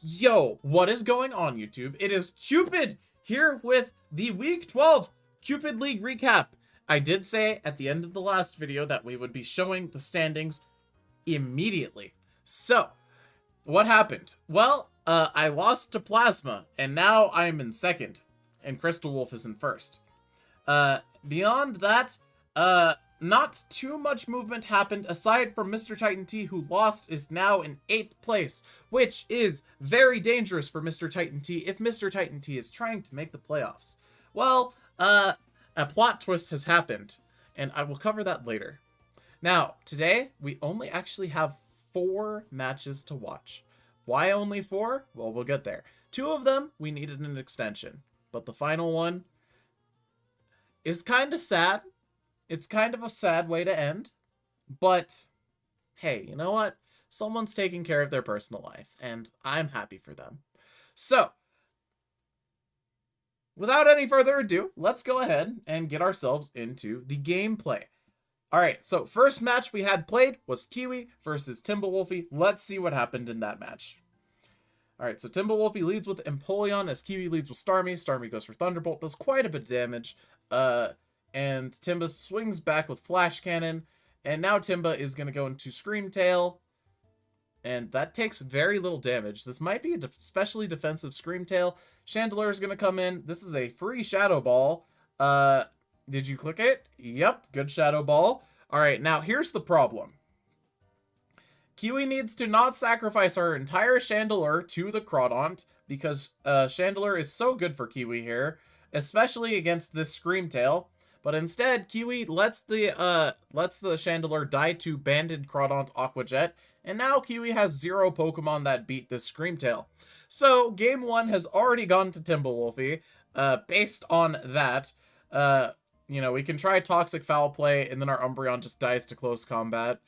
Yo, what is going on, YouTube? It is Cupid here with the Week 12 Cupid League recap. I did say at the end of the last video that we would be showing the standings immediately. So, what happened? Well, I lost to Plasma, and now I'm in second, and Crystal Wolf is in first. Beyond that, not too much movement happened aside from Mr. Titan T, who lost, is now in 8th place, which is very dangerous for Mr. Titan T if Mr. Titan T is trying to make the playoffs. Well, a plot twist has happened, and I will cover that later. Now, today, we only actually have 4 matches to watch. Why only 4? Well, we'll get there. 2 of them, we needed an extension, but the final one is kind of sad. It's kind of a sad way to end, but hey, you know what? Someone's taking care of their personal life, and I'm happy for them. So, without any further ado, let's go ahead and get ourselves into the gameplay. Alright, so first match we had played was Kiwi versus Timberwolfie. Let's see what happened in that match. Alright, so Timberwolfie leads with Empoleon as Kiwi leads with Starmie. Starmie goes for Thunderbolt, does quite a bit of damage. And Timba swings back with Flash Cannon, and now Timba is going to go into Scream Tail, and that takes very little damage. This might be a especially defensive Scream Tail. Chandelure is going to come in. This is a free Shadow Ball. Did you click it? Yep, good Shadow Ball. Alright, now here's the problem. Kiwi needs to not sacrifice her entire Chandelure to the Crawdaunt, because Chandelure is so good for Kiwi here, especially against this Scream Tail. But instead, Kiwi lets the Chandelure die to Banded Crawdaunt Aqua Jet, and now Kiwi has 0 Pokemon that beat this Scream Tail. So, game 1 has already gone to Timberwolfie. Based on that, you know, we can try Toxic Foul Play, and then our Umbreon just dies to close combat.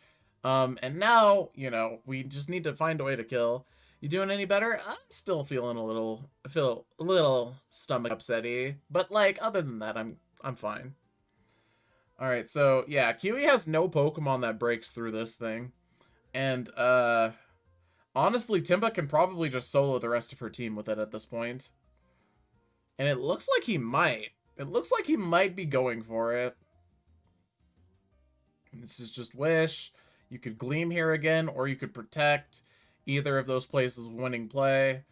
And now, you know, we just need to find a way to kill. You doing any better? I'm still feeling a little stomach upsetty, but like, other than that, I'm fine. Alright, so, yeah, Kiwi has no Pokemon that breaks through this thing. And, honestly, Timba can probably just solo the rest of her team with it at this point. And it looks like he might. It looks like he might be going for it. And this is just Wish. You could Gleam here again, or you could Protect. Either of those plays is a winning play.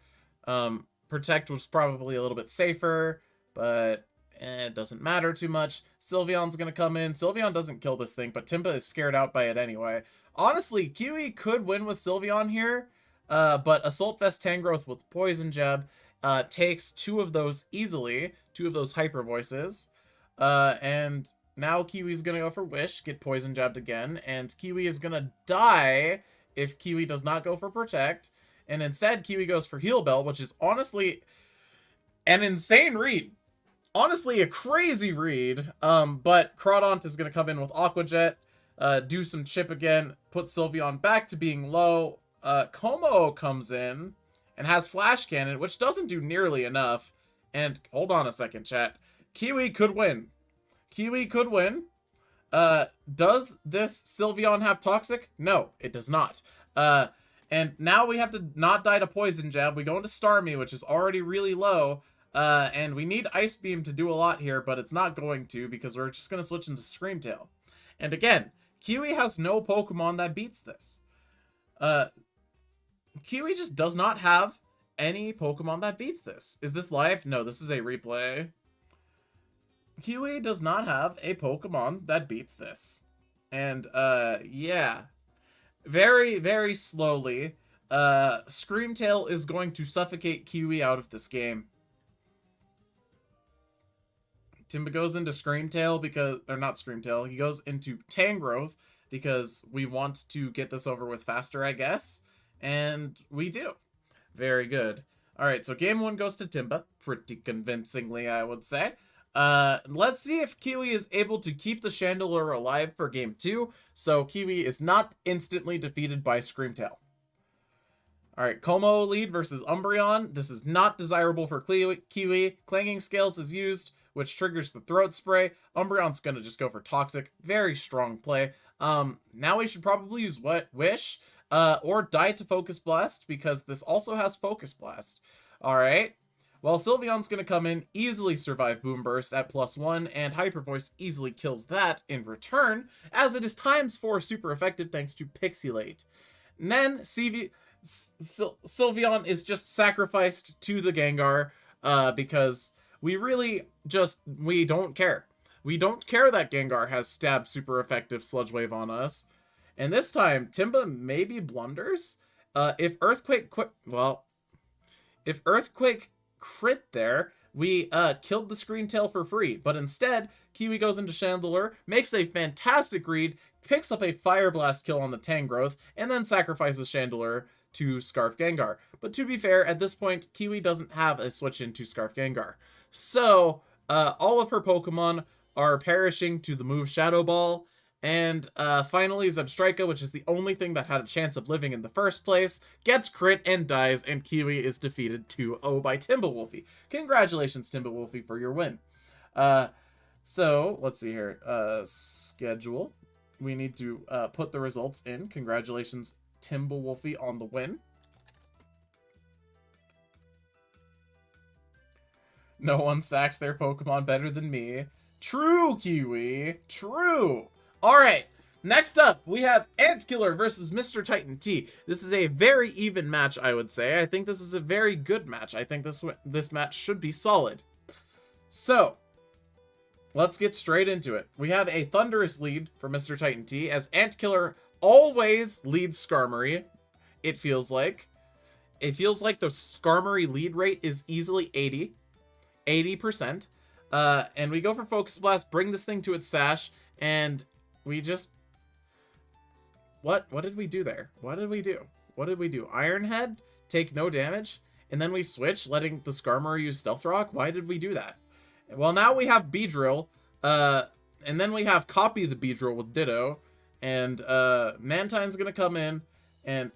Protect was probably a little bit safer, but it doesn't matter too much. Sylveon's gonna come in. Sylveon doesn't kill this thing, but Timba is scared out by it anyway. Honestly, Kiwi could win with Sylveon here, but Assault Vest Tangrowth with Poison Jab takes 2 of those easily, 2 of those Hyper Voices. And now Kiwi's gonna go for Wish, get Poison Jabbed again, and Kiwi is gonna die if Kiwi does not go for Protect. And instead, Kiwi goes for Heal Bell, which is honestly an insane read. Honestly, a crazy read, but Crawdaunt is going to come in with Aqua Jet, do some chip again, put Sylveon back to being low. Como comes in and has Flash Cannon, which doesn't do nearly enough. And hold on a second, chat. Kiwi could win. Kiwi could win. Does this Sylveon have Toxic? No, it does not. And now we have to not die to Poison Jab. We go into Starmie, which is already really low. And we need Ice Beam to do a lot here, but it's not going to because we're just going to switch into Scream Tail. And again, Kiwi has no Pokemon that beats this. Kiwi just does not have any Pokemon that beats this. Is this live? No, this is a replay. Kiwi does not have a Pokemon that beats this. And, yeah. Very, very slowly, Scream Tail is going to suffocate Kiwi out of this game. Timba goes into Scream Tail because, or not Scream Tail, he goes into Tangrowth because we want to get this over with faster, I guess. And we do. Very good. Alright, so game 1 goes to Timba. Pretty convincingly, I would say. Let's see if Kiwi is able to keep the Chandelure alive for game 2, so Kiwi is not instantly defeated by Scream Tail. Alright, Como lead versus Umbreon. This is not desirable for Kiwi. Clanging Scales is used, which triggers the Throat Spray. Umbreon's gonna just go for Toxic. Very strong play. Now we should probably use Wish. or die to Focus Blast, because this also has Focus Blast. Alright. Well, Sylveon's going to come in, easily survive Boom Burst at +1, and Hyper Voice easily kills that in return, as it is ×4 super effective thanks to Pixelate. And then Sylveon is just sacrificed to the Gengar, because we don't care. We don't care that Gengar has Stab super effective Sludge Wave on us. And this time, Timba maybe blunders? If Earthquake crit there, we killed the Screen Tail for free. But instead, Kiwi goes into Chandelure, makes a fantastic read, picks up a Fire Blast kill on the Tangrowth, and then sacrifices Chandelure to Scarf Gengar. But to be fair, at this point, Kiwi doesn't have a switch into Scarf Gengar. So, all of her Pokemon are perishing to the move Shadow Ball. And finally, Zebstrika, which is the only thing that had a chance of living in the first place, gets crit and dies, and Kiwi is defeated 2-0 by Timberwolfie. Congratulations, Timberwolfie, for your win. So, let's see here. Schedule. We need to put the results in. Congratulations, Timberwolfie, on the win. No one sacks their Pokemon better than me. True, Kiwi. True. Alright, next up, we have Antkiller versus Mr. Titan T. This is a very even match, I would say. I think this is a very good match. I think this match should be solid. So, let's get straight into it. We have a thunderous lead for Mr. Titan T, as Antkiller always leads Skarmory, it feels like. It feels like the Skarmory lead rate is easily 80%. And we go for Focus Blast, bring this thing to its sash, and we just... What did we do there? What did we do? Iron Head? Take no damage? And then we switch, letting the Skarmory use Stealth Rock? Why did we do that? Well, now we have Beedrill, and then we have Copy the Beedrill with Ditto, and Mantine's gonna come in, and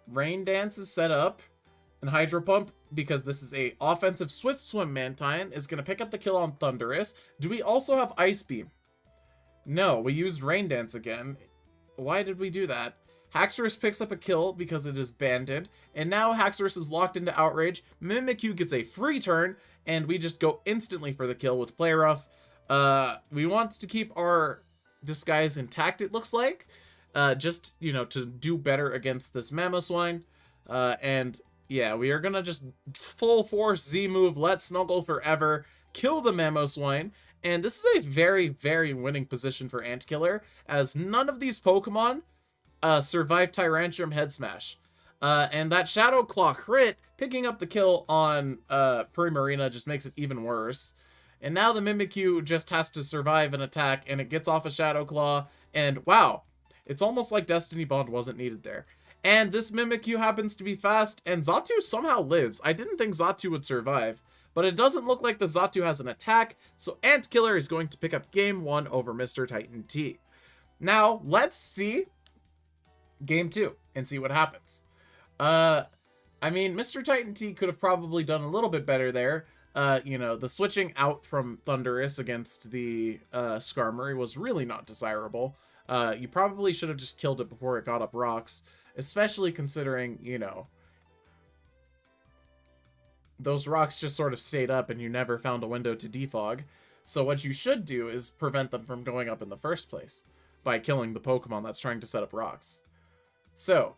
Rain Dance is set up, and Hydro Pump, because this is a offensive Swift Swim Mantine, is gonna pick up the kill on Thundurus. Do we also have Ice Beam? No, we used Rain Dance again. Why did we do that? Haxorus picks up a kill because it is banded, and now Haxorus is locked into Outrage. Mimikyu gets a free turn, and we just go instantly for the kill with Play Rough. We want to keep our disguise intact, it looks like, just, you know, to do better against this Mamoswine. And yeah, we are gonna just full force Z move, let Snuggle forever, kill the Mamoswine. And this is a very, very winning position for Antkiller, as none of these Pokemon survive Tyrantrum Head Smash. And that Shadow Claw crit, picking up the kill on Primarina, just makes it even worse. And now the Mimikyu just has to survive an attack, and it gets off a Shadow Claw, and wow, it's almost like Destiny Bond wasn't needed there. And this Mimikyu happens to be fast, and Xatu somehow lives. I didn't think Xatu would survive, but it doesn't look like the Xatu has an attack, so Antkiller is going to pick up Game 1 over Mr. Titan T. Now, let's see Game 2 and see what happens. I mean, Mr. Titan T could have probably done a little bit better there. You know, the switching out from Thundurus against the Skarmory was really not desirable. You probably should have just killed it before it got up rocks, especially considering, you know, those rocks just sort of stayed up and you never found a window to defog. So what you should do is prevent them from going up in the first place by killing the Pokemon that's trying to set up rocks. So,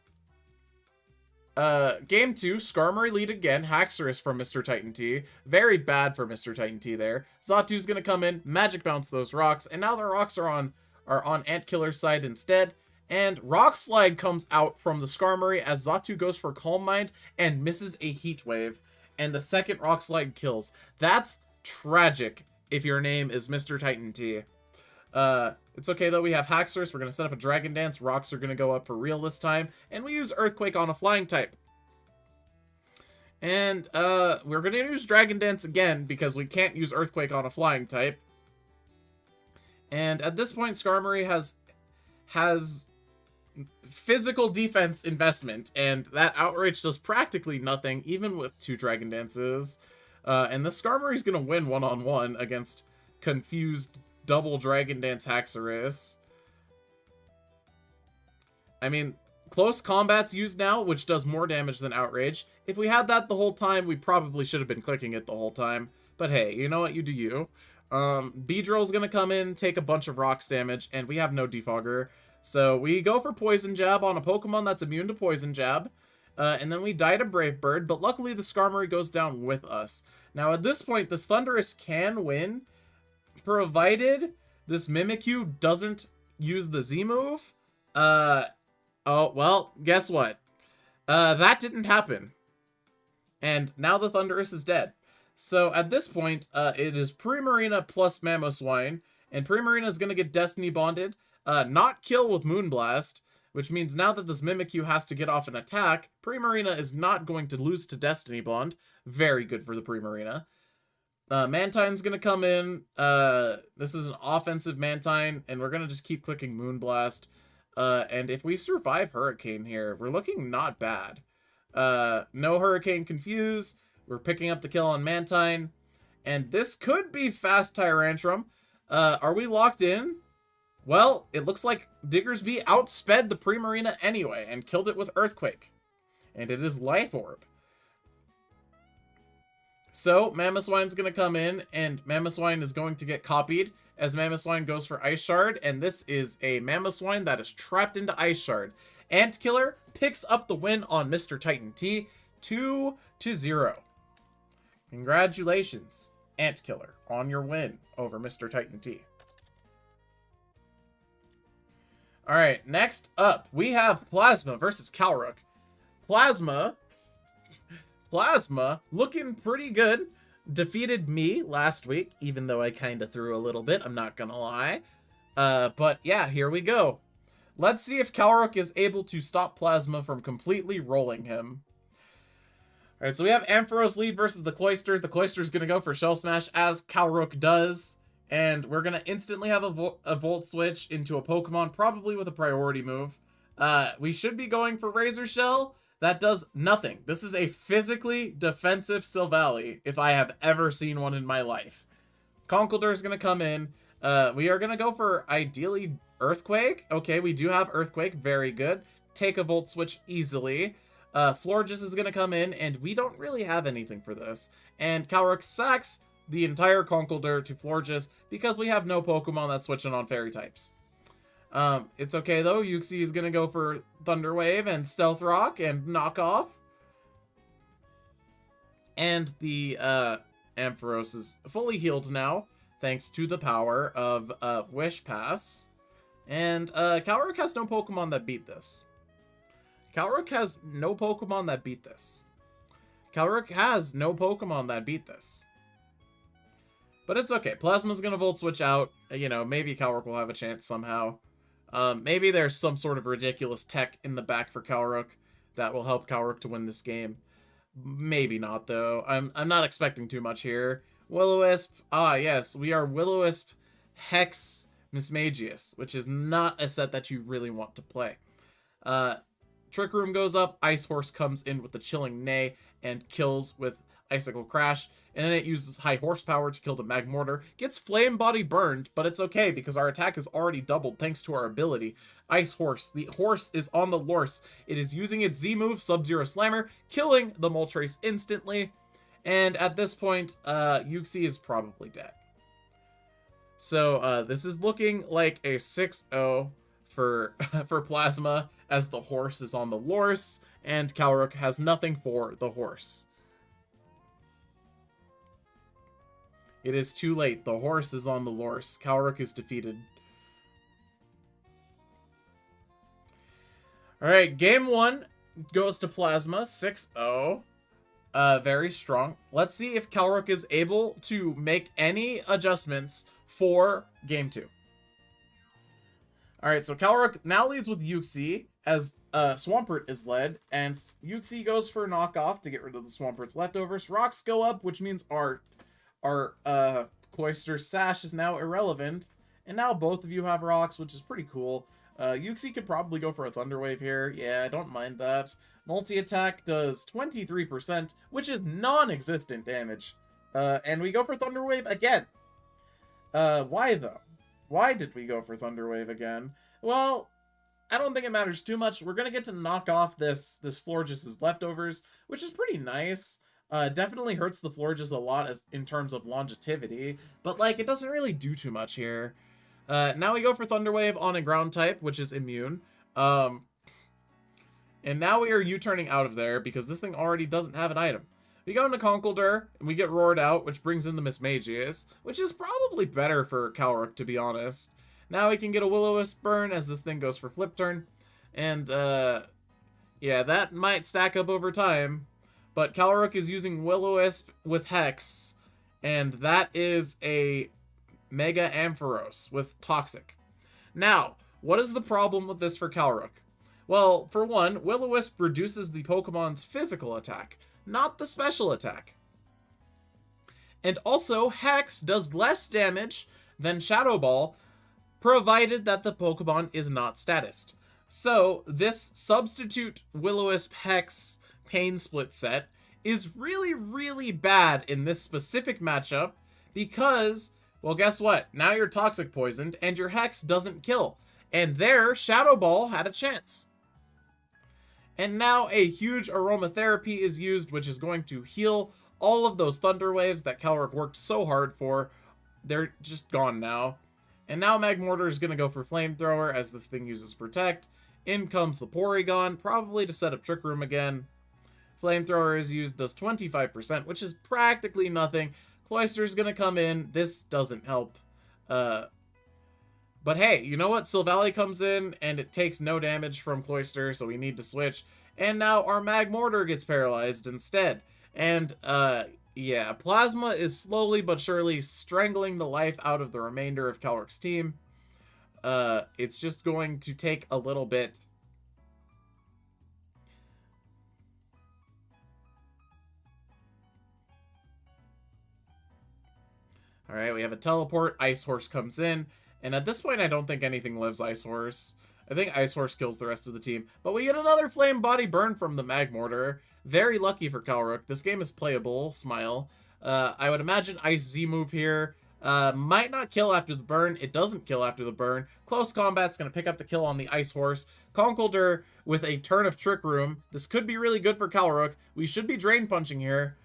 Game 2, Skarmory lead again, Haxorus from Mr. Titan T. Very bad for Mr. Titan T there. Xatu's gonna come in, Magic Bounce those rocks, and now the rocks are on Antkiller's side instead. And Rock Slide comes out from the Skarmory as Xatu goes for Calm Mind and misses a Heat Wave. And the second Rock Slide kills. That's tragic if your name is Mr. Titan T. It's okay though, we have Haxorus, we're going to set up a Dragon Dance, rocks are going to go up for real this time, and we use Earthquake on a flying type. And, we're going to use Dragon Dance again, because we can't use Earthquake on a flying type. And at this point, Skarmory has physical defense investment, and that Outrage does practically nothing, even with 2 Dragon Dances. And the Skarmory's gonna win one-on-one against confused double Dragon Dance Haxorus. I mean, Close combat's used now, which does more damage than Outrage. If we had that the whole time, we probably should have been clicking it the whole time. But hey, you know what? You do you. Beedrill's gonna come in, take a bunch of rocks damage, and we have no defogger. So we go for Poison Jab on a Pokemon that's immune to Poison Jab. And then we die to Brave Bird, but luckily the Skarmory goes down with us. Now at this point, this Thundurus can win, provided this Mimikyu doesn't use the Z move. Oh, well, guess what? That didn't happen. And now the Thundurus is dead. So at this point, it is Primarina plus Mamoswine, and Primarina is going to get Destiny Bonded, not kill with Moonblast, which means now that this Mimikyu has to get off an attack, Primarina is not going to lose to Destiny Bond. Very good for the Primarina. Mantine's going to come in. This is an offensive Mantine, and we're going to just keep clicking Moonblast. And if we survive Hurricane here, we're looking not bad. No Hurricane Confuse. We're picking up the kill on Mantine. And this could be fast Tyrantrum. Are we locked in? Well, it looks like Diggersby outsped the Primarina anyway and killed it with Earthquake. And it is Life Orb. So, Mamoswine's going to come in, and Mamoswine is going to get copied as Mamoswine goes for Ice Shard, and this is a Mamoswine that is trapped into Ice Shard. Antkiller picks up the win on Mr. Titan T, 2-0. Congratulations, Antkiller, on your win over Mr. Titan T. Alright, next up, we have Plasma versus Calrook. Plasma looking pretty good. Defeated me last week, even though I kind of threw a little bit, I'm not gonna lie. But yeah, here we go. Let's see if Calrook is able to stop Plasma from completely rolling him. Alright, so we have Ampharos lead versus the Cloyster. The Cloyster's gonna go for Shell Smash, as Calrook does. And we're gonna instantly have a Volt Switch into a Pokemon, probably with a priority move. We should be going for Razor Shell. That does nothing. This is a physically defensive Silvally, if I have ever seen one in my life. Conkeldurr is going to come in. We are going to go for, ideally, Earthquake. Okay, we do have Earthquake. Very good. Take a Volt Switch easily. Florges is going to come in, and we don't really have anything for this. And Calrook sacks the entire Conkeldurr to Florges because we have no Pokemon that's switching on Fairy types. It's okay though. Uxie is gonna go for Thunder Wave and Stealth Rock and Knock Off. And the Ampharos is fully healed now, thanks to the power of Wish Pass. And Calrook has no Pokemon that beat this. Calrook has no Pokemon that beat this. Calrook has no Pokemon that beat this. But it's okay. Plasma's gonna Volt Switch out. You know, maybe Calrook will have a chance somehow. Maybe there's some sort of ridiculous tech in the back for Calrook that will help Calrook to win this game. Maybe not, though. I'm not expecting too much here. Will-O-Wisp. Ah, yes. We are Will-O-Wisp Hex Mismagius, which is not a set that you really want to play. Trick Room goes up. Ice Horse comes in with the Chilling Neigh and kills with Icicle Crash. And then it uses high horsepower to kill the Magmortar. Gets Flame Body burned, but it's okay because our attack is already doubled thanks to our ability. Ice Horse. The horse is on the Lorse. It is using its Z move, Sub-Zero Slammer, killing the Moltres instantly. And at this point, Uxie is probably dead. So this is looking like a 6-0 for Plasma, as the horse is on the Lorse, and Calrook has nothing for the horse. It is too late. The horse is on the Lorse. Calrook is defeated. Alright, game 1 goes to Plasma, 6-0. Very strong. Let's see if Calrook is able to make any adjustments for game 2. Alright, so Calrook now leads with Uxie, as Swampert is led, and Uxie goes for knockoff to get rid of the Swampert's leftovers. Rocks go up, which means our Cloyster Sash is now irrelevant, and now both of you have rocks, which is pretty cool. Uxie could probably go for a Thunder Wave here. Yeah, I don't mind that. Multi-attack does 23%, which is non-existent damage. And we go for Thunder Wave again. Why though? Why did we go for Thunder Wave again? Well, I don't think it matters too much. We're gonna get to knock off this Florges' leftovers, which is pretty nice. Definitely hurts the Florges a lot as in terms of longevity, but like it doesn't really do too much here. Now we go for Thunderwave on a ground type, which is immune. And now we are U-turning out of there because this thing already doesn't have an item. We go into Conkeldurr, and we get roared out, which brings in the Mismagius, which is probably better for Calyrex, to be honest. Now we can get a Will-O-Wisp burn as this thing goes for Flip Turn. And, yeah, that might stack up over time. But Calyrex is using Will-O-Wisp with Hex, and that is a Mega Ampharos with Toxic. Now, what is the problem with this for Calyrex? Well, for one, Will-O-Wisp reduces the Pokemon's physical attack, not the special attack. And also, Hex does less damage than Shadow Ball, provided that the Pokemon is not statused. So, this substitute Will-O-Wisp Hex Pain Split set is really, really bad in this specific matchup because, well, guess what? Now you're Toxic Poisoned and your Hex doesn't kill. And there, Shadow Ball had a chance. And now a huge Aromatherapy is used, which is going to heal all of those Thunder Waves that Calyrex worked so hard for. They're just gone now. And now Magmortar is going to go for Flamethrower as this thing uses Protect. In comes the Porygon, probably to set up Trick Room again. Flamethrower is used, does 25%, which is practically nothing. Cloyster is going to come in. This doesn't help. But hey, you know what? Silvally comes in, and it takes no damage from Cloyster, so we need to switch. And now our Magmortar gets paralyzed instead. And, yeah, Plasma is slowly but surely strangling the life out of the remainder of Calyrex's team. It's just going to take a little bit. Alright, we have a Teleport. Ice Horse comes in. And at this point, I don't think anything lives Ice Horse. I think Ice Horse kills the rest of the team. But we get another Flame Body Burn from the Magmortar. Very lucky for Calyrex. This game is playable. Smile. I would imagine Ice Z-move here. Might not kill after the burn. It doesn't kill after the burn. Close Combat's going to pick up the kill on the Ice Horse. Conkeldurr with a turn of Trick Room. This could be really good for Calyrex. We should be Drain Punching here.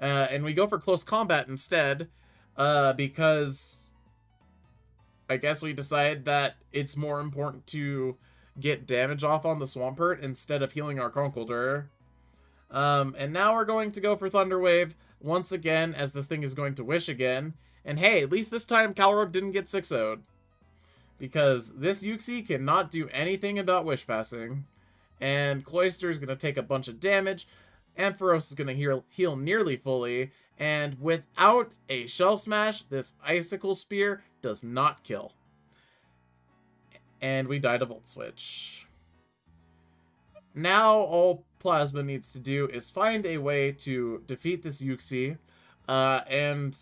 And we go for Close Combat instead. Because I guess we decide that it's more important to get damage off on the Swampert instead of healing our Conkeldurr. And now we're going to go for Thunder Wave once again, as this thing is going to Wish again. And hey, at least this time Calyrex didn't get 6-0'd. Because this Uxie cannot do anything about Wish Passing. And Cloyster is going to take a bunch of damage. Ampharos is going to heal nearly fully. And without a Shell Smash, this Icicle Spear does not kill. And we die to Volt Switch. Now all Plasma needs to do is find a way to defeat this Uxie. And,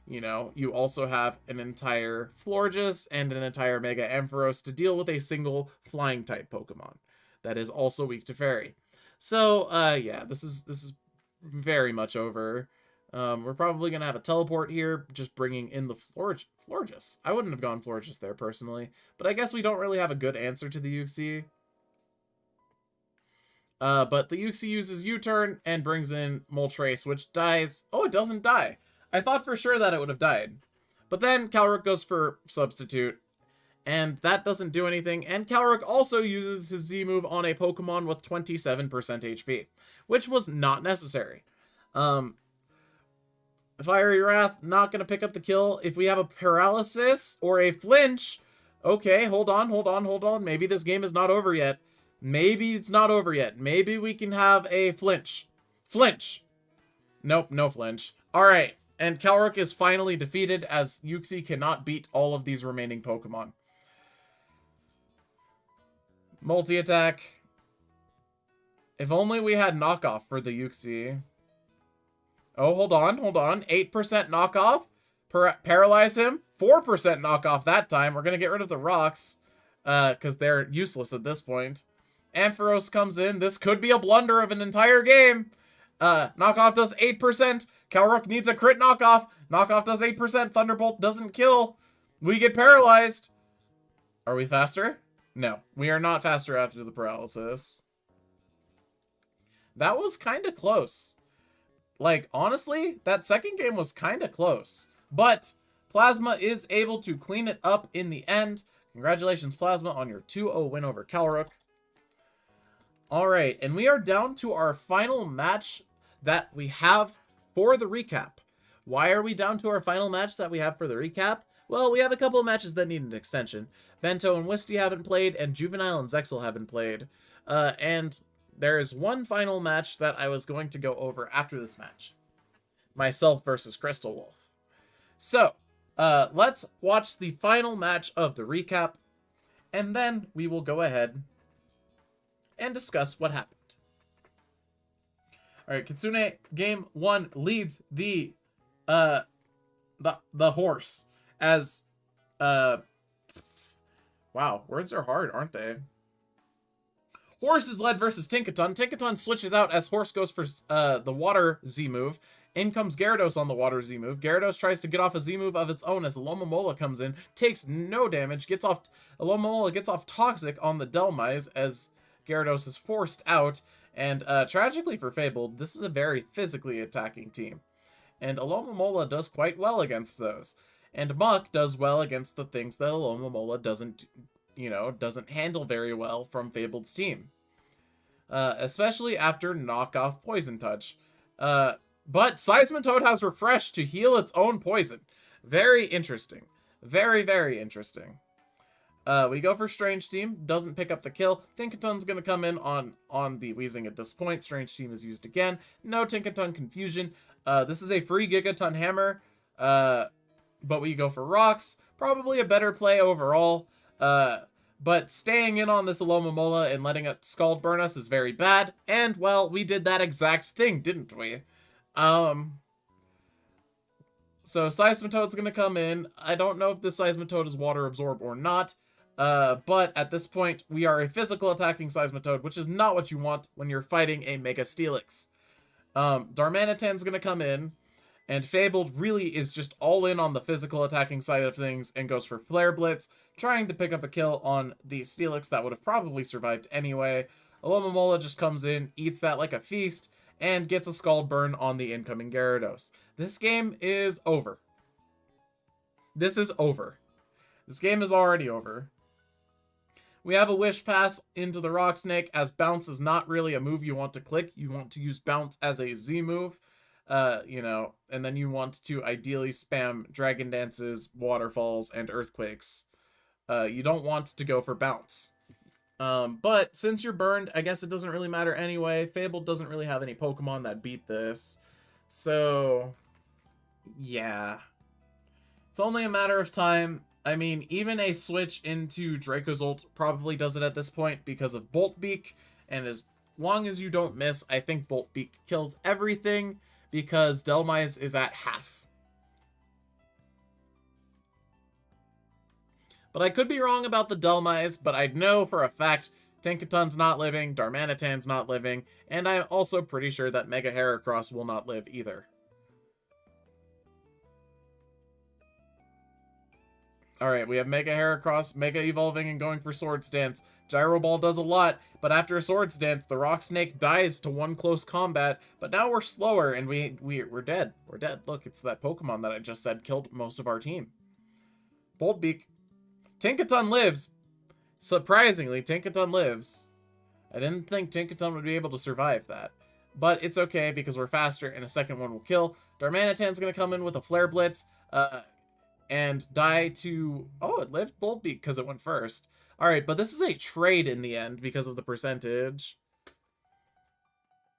you know, you also have an entire Florges and an entire Mega Ampharos to deal with a single Flying-type Pokemon that is also weak to Fairy. So, yeah, this is very much over. We're probably going to have a Teleport here, just bringing in the Florges. I wouldn't have gone Florges there, personally. But I guess we don't really have a good answer to the Uxie. But the Uxie uses U-turn and brings in Moltres, which dies. Oh, it doesn't die. I thought for sure that it would have died. But then Calyrex goes for Substitute, and that doesn't do anything. And Calyrex also uses his Z-move on a Pokemon with 27% HP, which was not necessary. Fiery Wrath, not going to pick up the kill. If we have a Paralysis or a Flinch, okay, hold on. Maybe this game is not over yet. Maybe it's not over yet. Maybe we can have a Flinch. Flinch! Nope, no Flinch. Alright, and Calyrex is finally defeated as Uxie cannot beat all of these remaining Pokemon. Multi-attack. If only we had knockoff for the Uxie. Oh, hold on. 8% knockoff? Paralyze him? 4% knockoff that time. We're going to get rid of the rocks, because they're useless at this point. Ampharos comes in. This could be a blunder of an entire game. Knockoff does 8%. Calyrex needs a crit knockoff. Knockoff does 8%. Thunderbolt doesn't kill. We get paralyzed. Are we faster? No, we are not faster after the paralysis. That was kind of close. Like, honestly, that second game was kind of close. But Plasma is able to clean it up in the end. Congratulations, Plasma, on your 2-0 win over Calrook. Alright, and we are down to our final match that we have for the recap. Why are we down to our final match that we have for the recap? Well, we have a couple of matches that need an extension. Bento and Wisty haven't played, and Juvenile and Zexel haven't played. And there is one final match that I was going to go over after this match. Myself versus Crystal Wolf. So, let's watch the final match of the recap, and then we will go ahead and discuss what happened. Alright, Kitsune, game 1 leads the horse as, wow, words are hard, aren't they? Horse is led versus Tinkaton. Tinkaton switches out as Horse goes for the water Z move. In comes Gyarados on the water Z move. Gyarados tries to get off a Z move of its own as Alomomola comes in, takes no damage, Alomomola gets off Toxic on the Delmise as Gyarados is forced out, and tragically for Fabled, this is a very physically attacking team. And Alomomola does quite well against those. And Muck does well against the things that Alomomola doesn't handle very well from Fabled's team. Especially after knockoff Poison Touch. But Seismitoad has Refresh to heal its own poison. Very interesting. Very, very interesting. We go for Strange Team. Doesn't pick up the kill. Tinkaton's going to come in on the Weezing at this point. Strange Team is used again. No Tinkaton confusion. This is a free Gigaton Hammer. But we go for Rocks. Probably a better play overall. But staying in on this Alomomola and letting it Scald Burn us is very bad. And, well, we did that exact thing, didn't we? So Seismitoad's going to come in. I don't know if this Seismitoad is Water Absorb or not. But at this point, we are a physical attacking Seismitoad, which is not what you want when you're fighting a Mega Steelix. Darmanitan's going to come in. And Fabled really is just all in on the physical attacking side of things and goes for Flare Blitz, trying to pick up a kill on the Steelix that would have probably survived anyway. Alomomola just comes in, eats that like a feast, and gets a Scald Burn on the incoming Gyarados. This game is over. This is over. This game is already over. We have a Wish Pass into the Rock Snake, as Bounce is not really a move you want to click. You want to use Bounce as a Z move. And then you want to ideally spam Dragon Dances, Waterfalls, and Earthquakes. You don't want to go for Bounce. But since you're burned, I guess it doesn't really matter anyway. Fable doesn't really have any Pokemon that beat this. So, yeah. It's only a matter of time. I mean, even a switch into Dracozolt probably does it at this point because of Bolt Beak. And as long as you don't miss, I think Bolt Beak kills everything, because Delmise is at half. But I could be wrong about the Delmise, but I know for a fact Tinkaton's not living, Darmanitan's not living, and I'm also pretty sure that Mega Heracross will not live either. Alright, we have Mega Heracross, Mega Evolving and going for Swords Dance. Gyro Ball does a lot, but after a Swords Dance, the Rock Snake dies to one close combat, but now we're slower and we're dead. We're dead. Look, it's that Pokemon that I just said killed most of our team. Bolt Beak. Tinkaton lives. Surprisingly, Tinkaton lives. I didn't think Tinkaton would be able to survive that. But it's okay because we're faster and a second one will kill. Darmanitan's going to come in with a Flare Blitz and die to... Oh, it lived Bolt Beak because it went first. Alright, but this is a trade in the end because of the percentage.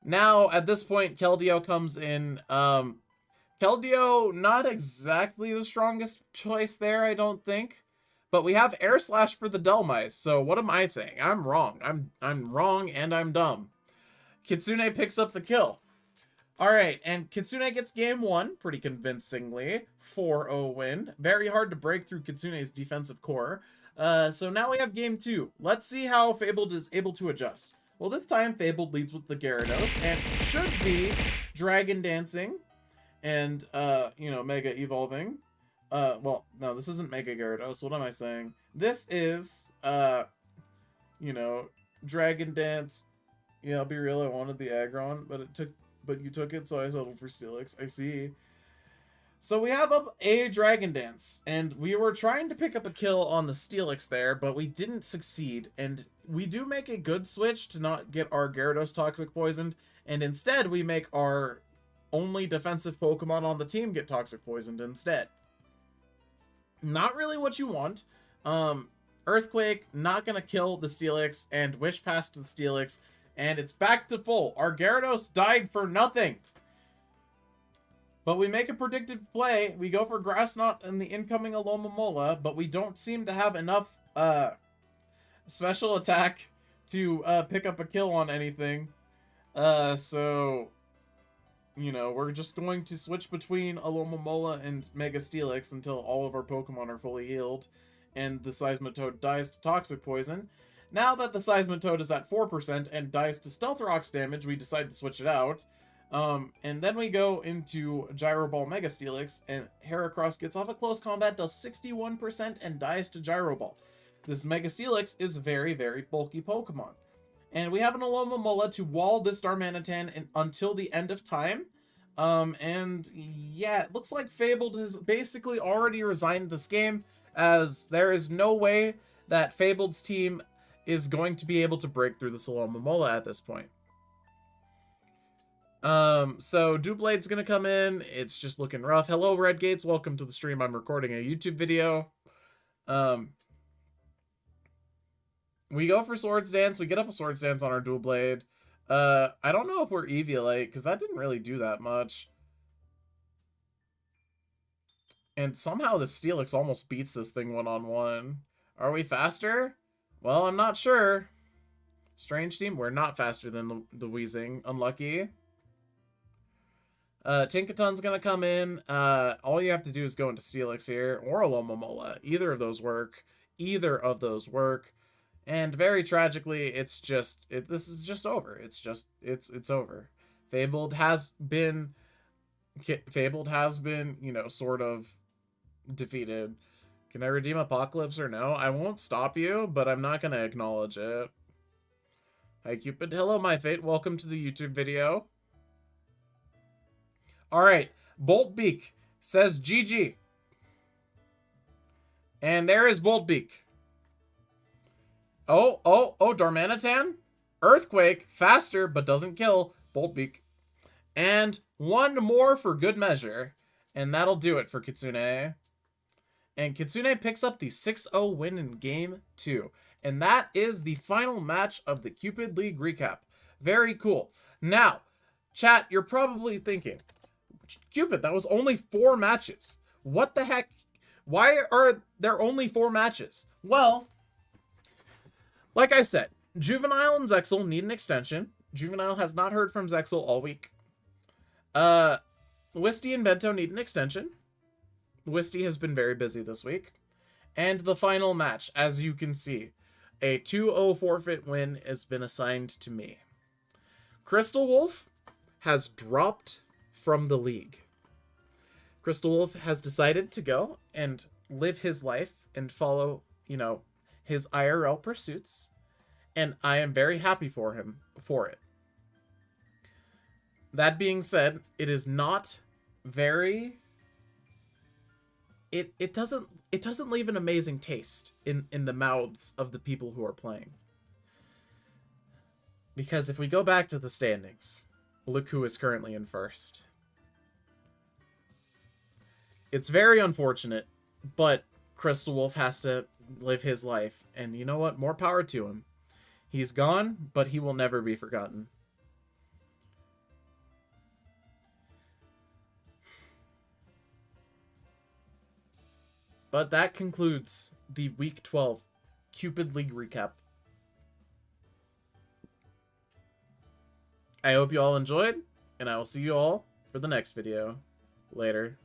Now, at this point, Keldeo comes in. Keldeo, not exactly the strongest choice there, I don't think. But we have Air Slash for the Delmise, so what am I saying? I'm wrong. I'm wrong and I'm dumb. Kitsune picks up the kill. Alright, and Kitsune gets game 1 pretty convincingly. 4-0 win. Very hard to break through Kitsune's defensive core. So now we have game 2. Let's see how Fabled is able to adjust. Well, this time Fabled leads with the Gyarados and should be Dragon Dancing and, Mega Evolving. Well, no, this isn't Mega Gyarados. What am I saying? This is, you know, Dragon Dance. Yeah, I'll be real, I wanted the Aggron, but you took it, so I settled for Steelix. I see. So we have up a Dragon Dance, and we were trying to pick up a kill on the Steelix there, but we didn't succeed, and we do make a good switch to not get our Gyarados Toxic Poisoned, and instead we make our only defensive Pokemon on the team get Toxic Poisoned instead. Not really what you want. Earthquake, not gonna kill the Steelix, and Wish Pass to the Steelix, and it's back to full. Our Gyarados died for nothing. But we make a predictive play. We go for Grass Knot in the incoming Alomomola, but we don't seem to have enough special attack to pick up a kill on anything. So, you know, we're just going to switch between Alomomola and Mega Steelix until all of our Pokemon are fully healed, and the Seismitoad dies to Toxic Poison. Now that the Seismitoad is at 4% and dies to Stealth Rock's damage, we decide to switch it out. And then we go into Gyro Ball Mega Steelix, and Heracross gets off a close combat, does 61%, and dies to Gyro Ball. This Mega Steelix is very, very bulky Pokemon. And we have an Alomomola to wall this Darmanitan until the end of time. And yeah, it looks like Fabled has basically already resigned this game, as there is no way that Fabled's team is going to be able to break through this Alomomola at this point. So Doublade's gonna come in. It's just looking rough. Hello, Redgates. Welcome to the stream. I'm recording a YouTube video. We go for Swords Dance. We get up a Swords Dance on our Doublade. I don't know if we're Eviolite, because that didn't really do that much. And somehow the Steelix almost beats this thing one-on-one. Are we faster? Well, I'm not sure. Strange team, we're not faster than the Weezing. Unlucky. Tinkaton's gonna come in. All you have to do is go into Steelix here, or Alomomola. Either of those work. Either of those work. And very tragically, it's just, this is just over. It's over. Fabled has been, you know, sort of defeated. Can I redeem Apocalypse or no? I won't stop you, but I'm not gonna acknowledge it. Hi, Cupid. Hello, my fate. Welcome to the YouTube video. Alright, Boltbeak says GG. And there is Boltbeak. Oh, Darmanitan? Earthquake, faster, but doesn't kill. Boltbeak. And one more for good measure. And that'll do it for Kitsune. And Kitsune picks up the 6-0 win in Game 2. And that is the final match of the Cupid League recap. Very cool. Now, chat, you're probably thinking, Cupid, that was only 4 matches. What the heck? Why are there only 4 matches? Well, like I said, Juvenile and Zexal need an extension. Juvenile has not heard from Zexal all week. Wisty and Bento need an extension. Wisty has been very busy this week. And the final match, as you can see, a 2-0 forfeit win has been assigned to me. Crystal Wolf has dropped from the league. Crystal Wolf has decided to go and live his life and follow, you know, his IRL pursuits, and I am very happy for him for it. That being said, it is not very, it doesn't leave an amazing taste in the mouths of the people who are playing. Because if we go back to the standings, look who is currently in first. It's very unfortunate, but Crystal Wolf has to live his life, and you know what? More power to him. He's gone, but he will never be forgotten. But that concludes the Week 12 Cupid League recap. I hope you all enjoyed, and I will see you all for the next video. Later.